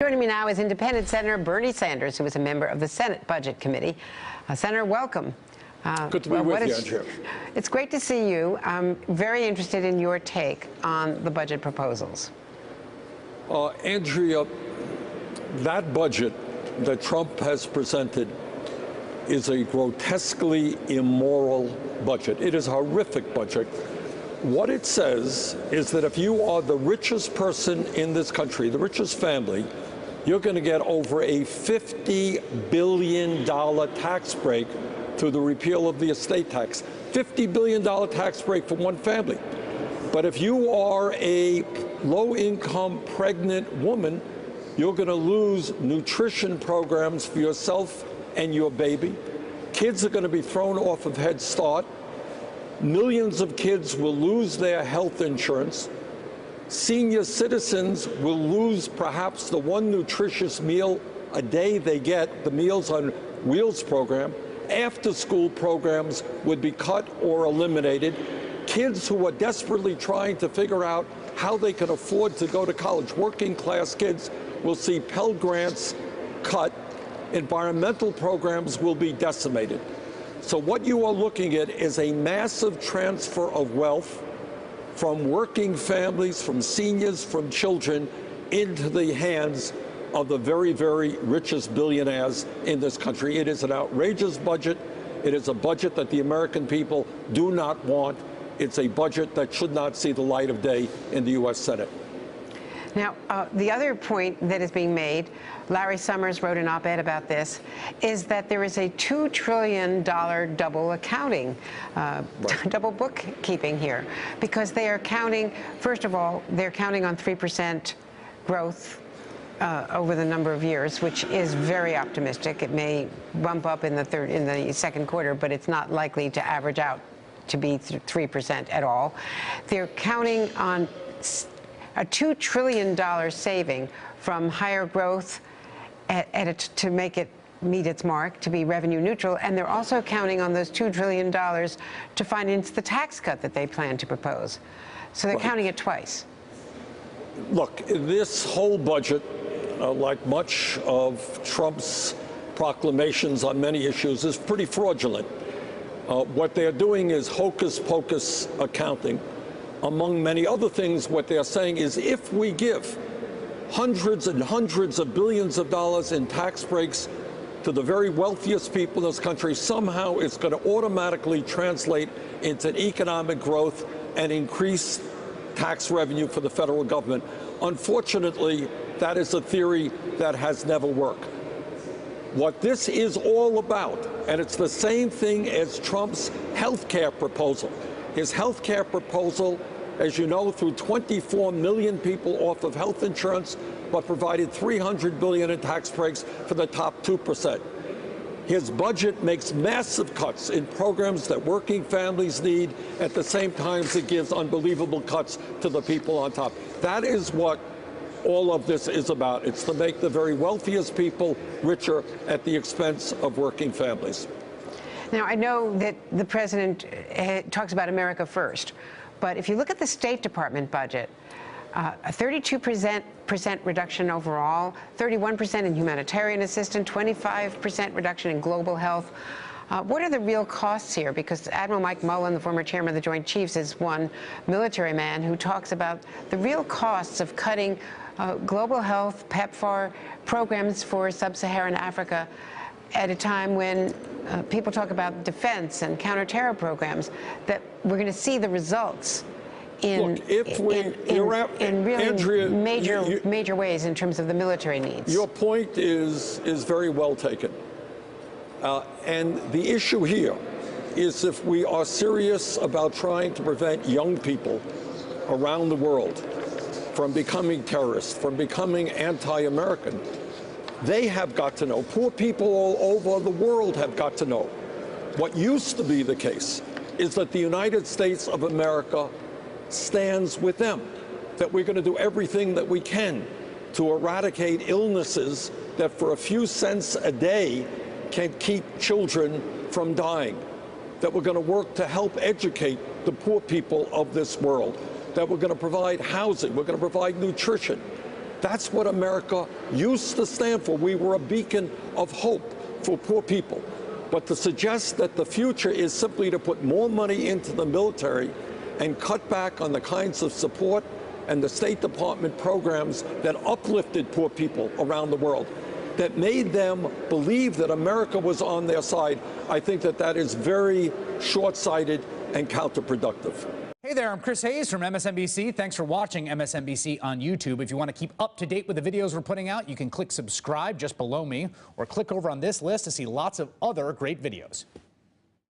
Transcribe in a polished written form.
Joining me now is Independent Senator Bernie Sanders, who is a member of the Senate Budget Committee. Senator, welcome. Good to be with you, Andrea. It's great to see you. I'm very interested in your take on the budget proposals. Andrea, that budget that Trump has presented is a grotesquely immoral budget. It is a horrific budget. What it says is that if you are the richest person in this country, the richest family, you're going to get over a $50 billion tax break through the repeal of the estate tax. $50 billion tax break for one family. But if you are a low-income pregnant woman, you're going to lose nutrition programs for yourself and your baby. Kids are going to be thrown off of Head Start. Millions of kids will lose their health insurance. Senior citizens will lose perhaps the one nutritious meal a day they get, the Meals on Wheels program. After-school programs would be cut or eliminated. Kids who are desperately trying to figure out how they can afford to go to college, working-class kids, will see Pell Grants cut. Environmental programs will be decimated. So what you are looking at is a massive transfer of wealth from working families, from seniors, from children, into the hands of the very, very richest billionaires in this country. It is an outrageous budget. It is a budget that the American people do not want. It's a budget that should not see the light of day in the U.S. Senate. Now, the other point that is being made, Larry Summers wrote an op-ed about this, is that there is a $2 trillion double accounting, double bookkeeping here, because they are counting, first of all, they're counting on 3% growth over the number of years, which is very optimistic. It may bump up in the second quarter, but it's not likely to average out to be 3% at all. They're counting on a $2 trillion saving from higher growth to make it meet its mark, to be revenue neutral, and they're also counting on those $2 trillion to finance the tax cut that they plan to propose. So they're counting it twice. Look, this whole budget, like much of Trump's proclamations on many issues, is pretty fraudulent. What they're doing is hocus-pocus accounting. Among many other things, what they're saying is if we give hundreds and hundreds of billions of dollars in tax breaks to the very wealthiest people in this country, somehow it's going to automatically translate into economic growth and increase tax revenue for the federal government. Unfortunately, that is a theory that has never worked. What this is all about, and it's the same thing as Trump's health care proposal. His health care proposal, as you know, threw 24 million people off of health insurance, but provided $300 billion in tax breaks for the top 2%. His budget makes massive cuts in programs that working families need, at the same time as it gives unbelievable cuts to the people on top. That is what all of this is about. It's to make the very wealthiest people richer at the expense of working families. Now, I know that the president talks about America first, but if you look at the State Department budget, a 32% reduction overall, 31% in humanitarian assistance, 25% reduction in global health. What are the real costs here? Because Admiral Mike Mullen, the former chairman of the Joint Chiefs, is one military man who talks about the real costs of cutting global health, PEPFAR programs for sub-Saharan Africa at a time when people talk about defense and counterterror programs, that we're going to see the results in really Andrea, major ways in terms of the military needs. Your point is very well taken. And the issue here is if we are serious about trying to prevent young people around the world from becoming terrorists, from becoming anti-American, they have got to know, poor people all over the world have got to know. What used to be the case is that the United States of America stands with them, that we're going to do everything that we can to eradicate illnesses that for a few cents a day can keep children from dying, that we're going to work to help educate the poor people of this world, that we're going to provide housing, we're going to provide nutrition. That's what America used to stand for. We were a beacon of hope for poor people. But to suggest that the future is simply to put more money into the military and cut back on the kinds of support and the State Department programs that uplifted poor people around the world, that made them believe that America was on their side, I think that that is very short-sighted and counterproductive. Hey there, I'm Chris Hayes from MSNBC. Thanks for watching MSNBC on YouTube. If you want to keep up to date with the videos we're putting out, you can click subscribe just below me or click over on this list to see lots of other great videos.